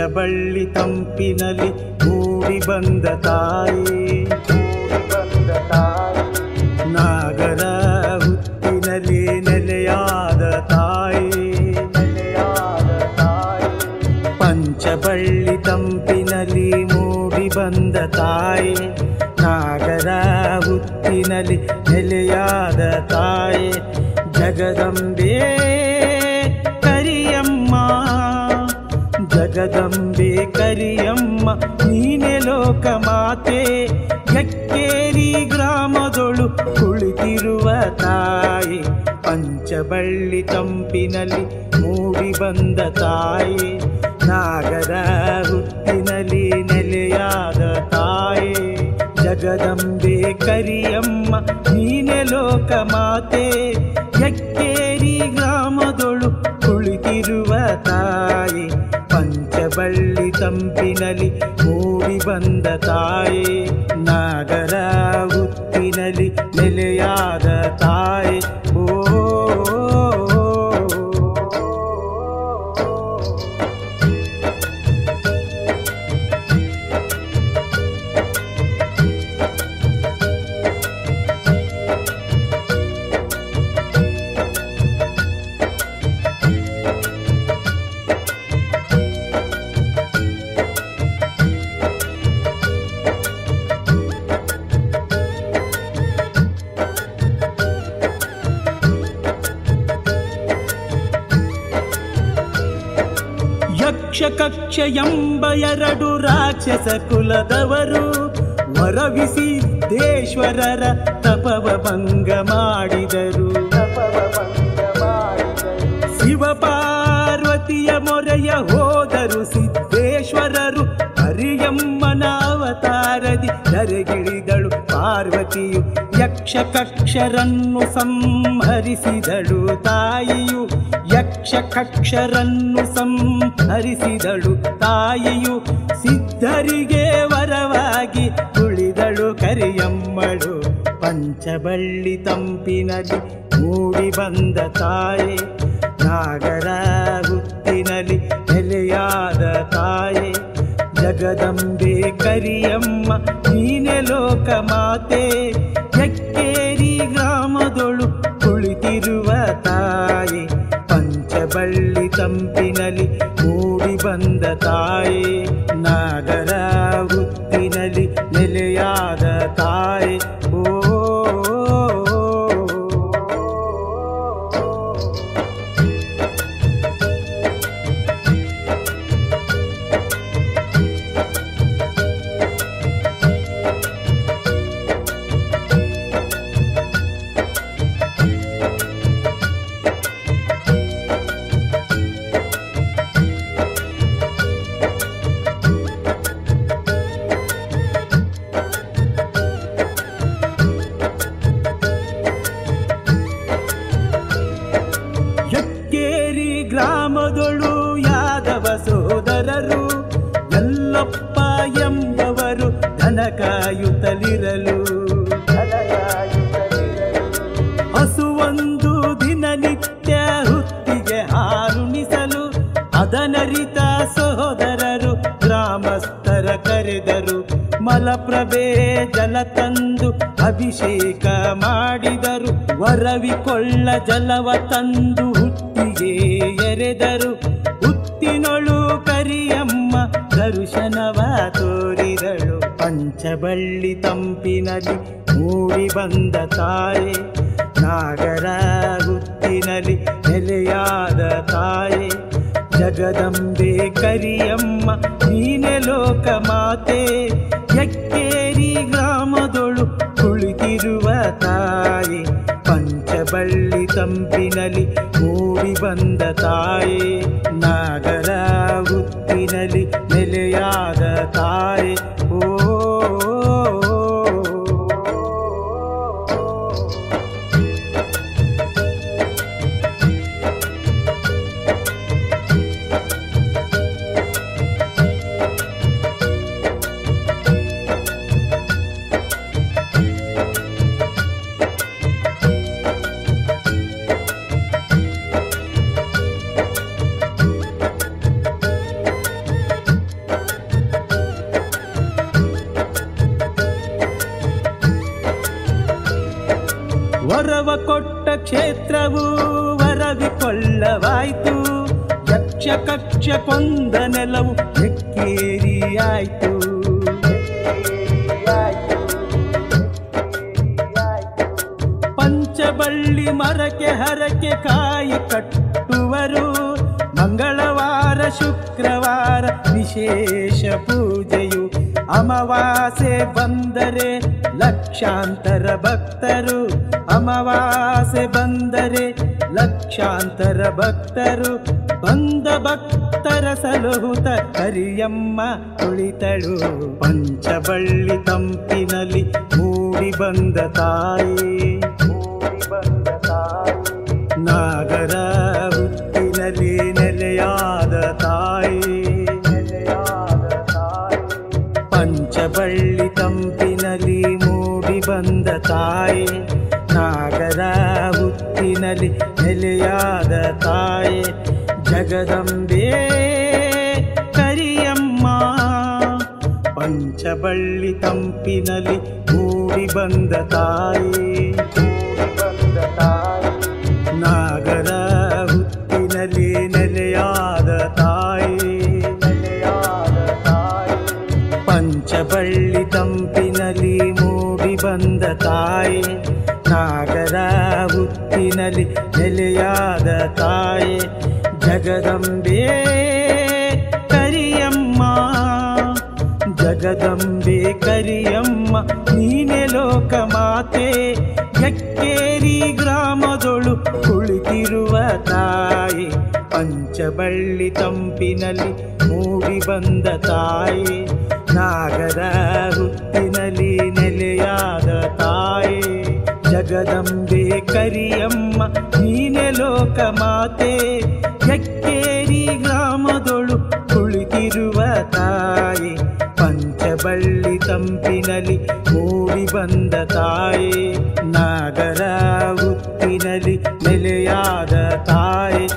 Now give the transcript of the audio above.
ಪಂಚಬಳ್ಳಿ ತಂಪಿನಲ್ಲಿ ಮೂಡಿ ಬಂದ ತಾಯಿ, ನಾಗರ ಹುತ್ತಿನಲ್ಲಿ ನೆಲೆಯಾದ ತಾಯಿ, ಪಂಚಬಳ್ಳಿ ತಂಪಿನಲ್ಲಿ ಮೂಡಿ ಬಂದ ತಾಯಿ, ನಾಗರ ಹುತ್ತಿನಲ್ಲಿ ನೆಲೆಯಾದ ತಾಯಿ, ಜಗದಂಬೆ ಕರಿಯಮ್ಮ, ಜಗದಂಬೆ ಕರಿಯಮ್ಮ ನೀನೆ ಲೋಕ ಮಾತೆ, ಯಕ್ಕೇರಿ ಗ್ರಾಮದೊಳು ಕುಳಿತಿರುವ ತಾಯಿ, ಪಂಚಬಳ್ಳಿ ತಂಪಿನಲ್ಲಿ ಮೂಡಿ ಬಂದ ತಾಯಿ, ನಾಗರ ಹುತ್ತಿನಲ್ಲಿ ನೆಲೆಯಾದ ತಾಯಿ, ಜಗದಂಬೆ ಕರಿಯಮ್ಮ ನೀನೆ ಲೋಕ ಮಾತೆ, ಯಕ್ಕೇರಿ ಗ್ರಾಮದೊಳು ಕುಳಿತಿರುವ ತಾಯಿ, ಪಂಚಬಳ್ಳಿ ತಂಪಿನಲ್ಲಿ ಮೂಡಿ ಬಂದ ತಾಯಿ, ನಾಗರ ಹುತ್ತಿನಲ್ಲಿ ನೆಲೆಯಾದ ತಾಯಿ. ಓ ಯಕ್ಷಕಕ್ಷ ಎಂಬ ಎರಡು ರಾಕ್ಷಸ ಕುಲದವರು ವರವಿಸಿದ್ದೇಶ್ವರರ ತಪವ ಭಂಗ ಮಾಡಿದರು, ಶಿವ ಪಾರ್ವತಿಯ ಮೊರೆಯ ಹೋದರು ಸಿದ್ದೇಶ್ವರರು, ಹರಿಯಮ್ಮನ ಅವತಾರದಿ ಧರೆಗಿಳಿದಳು ಪಾರ್ವತಿಯು, ಯಕ್ಷಕಕ್ಷರನ್ನು ಸಂಹರಿಸಿದಳು ತಾಯಿಯು, ಯಕ್ಷಕಕ್ಷರನ್ನು ಸಂಹರಿಸಿದಳು ತಾಯಿಯು, ಸಿದ್ಧರಿಗೆ ವರವಾಗಿ ಉಳಿದಳು ಕರಿಯಮ್ಮಳು, ಪಂಚಬಳ್ಳಿ ತಂಪಿನಲ್ಲಿ ಮೂಡಿ ಬಂದ ತಾಯಿ, ನಾಗರ ಹುತ್ತಿನಲ್ಲಿ ನೆಲೆಯಾದ ತಾಯಿ, ಜಗದಂಬೆ ಕರಿಯಮ್ಮ ನೀನೆ ಲೋಕ ಮಾತೆ, ಯಕ್ಕೇರಿ ಗ್ರಾಮದೊಳು ಕುಳಿತಿರುವ ತಾಯಿ, ಪಂಚಬಳ್ಳಿ ತಂಪಿನಲ್ಲಿ ಮೂಡಿ ಬಂದ ತಾಯಿ, ನಾಗರ ಹುತ್ತಿನಲ್ಲಿ ನೆಲೆಯಾದ ತಾಯಿ. ಓ ಗ್ರಾಮದೊಳು ಯಾದವ ಸೋದರರು ಯಲ್ಲಪ್ಪ ಎಂಬವರು ದನ ಕಾಯುತ್ತಲಿರಲು, ಹಸುವೊಂದು ದಿನನಿತ್ಯ ಹುತ್ತಿಗೆ ಹಾರುಣಿಸಲು, ಅದನರಿತ ಸಹೋದರರು ಗ್ರಾಮಸ್ಥರ ಕರೆದರು, ಮಲಪ್ರಭೆ ಜಲ ತಂದು ಅಭಿಷೇಕ ಮಾಡಿದರು, ವರವಿಕೊಳ್ಳ ಜಲವ ತಂದು ಹುತ್ತಿಗೆ ಎರೆದರು, ಹುತ್ತಿನೊಳು ಕರಿಯಮ್ಮ ದರ್ಶನವ ತೋರಿದಳು, ಪಂಚಬಳ್ಳಿ ತಂಪಿನಲ್ಲಿ ಮೂಡಿ ಬಂದ ತಾಯಿ, ನಾಗರ ಹುತ್ತಿನಲ್ಲಿ ನೆಲೆಯಾದ ತಾಯಿ, ಜಗದಂಬೆ ಕರಿಯಮ್ಮ ನೀನೆ ಲೋಕ ಮಾತೆ, ಯಕ್ಕೇರಿ ಗ್ರಾಮದೊಳು ಕುಳಿತಿರುವ ತಾಯಿ, ಪಂಚಬಳ್ಳಿ ತಂಪಿನಲ್ಲಿ ಮೂಡಿ ಬಂದ ತಾಯಿ, ನಾಗರ ಹುತ್ತಿನಲ್ಲಿ ನೆಲೆಯಾದ ತಾಯಿ. ಓ ಕೊಟ್ಟ ಕ್ಷೇತ್ರವು ವರವಿಕೊಳ್ಳವಾಯಿತು. ಯಕ್ಷ ಕಕ್ಷ ಕೊಂದ ನೆಲವು ಎಕ್ಕೇರಿಯಾಯಿತು. ಪಂಚಬಳ್ಳಿ ಮರಕ್ಕೆ ಹರಕೆ ಕಾಯಿ ಕಟ್ಟುವರು. ಮಂಗಳವಾರ ಶುಕ್ರವಾರ ವಿಶೇಷ ಪೂಜೆಯು. ಅಮಾವಾಸ್ಯೆ ಬಂದರೆ ಲಕ್ಷಾಂತರ ಭಕ್ತರು. ಅಮಾವಾಸ್ಯೆ ಬಂದರೆ ಲಕ್ಷಾಂತರ ಭಕ್ತರು. ಬಂದ ಭಕ್ತರ ಸಲಹುತ ಕರಿಯಮ್ಮ ಕುಳಿತಳು. ಪಂಚಬಳ್ಳಿ ತಂಪಿನಲ್ಲಿ ಮೂಡಿ ಬಂದ ತಾಯಿ. ನಾಗರ ಹುಟ್ಟಿನಲ್ಲಿ ನೆಲೆಯಾದ ತಾಯಿ. ಪಂಚಬಳ್ಳಿ ತಂಪಿನಲ್ಲಿ ಮೂಡಿ ಬಂದ ತಾಯಿ. ನಾಗರ ಹುಟ್ಟಿನಲ್ಲಿ ನೆಲೆಯಾದ ತಾಯಿ. ಜಗದಂಬೆ ಕರಿಯಮ್ಮ. ಪಂಚಬಳ್ಳಿ ತಂಪಿನಲ್ಲಿ ಮೂಡಿ ಬಂದ ತಾಯಿ. ನಾಗರ ಹುಟ್ಟಿನಲ್ಲಿ ನೆಲೆಯಾದ ತಾಯಿ. ಪಂಚಬಳ್ಳಿ ತಂಪಿನಲ್ಲಿ ಮೂಡಿ ಬಂದ ತಾಯಿ. ನಾಗರ ಹುಟ್ಟಿನಲ್ಲಿ ನೆಲೆಯಾದ ತಾಯಿ. ಜಗದಂಬೆ ಕರಿಯಮ್ಮ. ಜಗದಂಬೆ ಕರಿಯಮ್ಮ ನೀನೆ ಲೋಕ ಮಾತೆ. ಎಕ್ಕೇರಿ ಗ್ರಾಮದೊಳು ಕುಳಿತಿರುವ ತಾಯಿ. ಪಂಚಬಳ್ಳಿ ತಂಪಿನಲ್ಲಿ ಮೂಡಿ ಬಂದ ತಾಯಿ. ನಾಗರ ಹುಟ್ಟಿನಲ್ಲಿ ನೆಲೆಯಾದ ತಾಯಿ. ಜಗದಂಬೆ ಕರಿಯಮ್ಮ ನೀನೆ ಲೋಕ ಮಾತೆ. ಎಕ್ಕೇರಿ ಗ್ರಾಮದೊಳು ಕುಳಿತಿರುವ ತಾಯಿ. ಪಂಚಬಳ್ಳಿ ತಂಪಿನಲ್ಲಿ ಮೂಡಿ ಬಂದ ತಾಯಿ. ನಾಗರ ಹುಟ್ಟಿನಲ್ಲಿ ನೆಲೆಯಾದ ತಾಯಿ.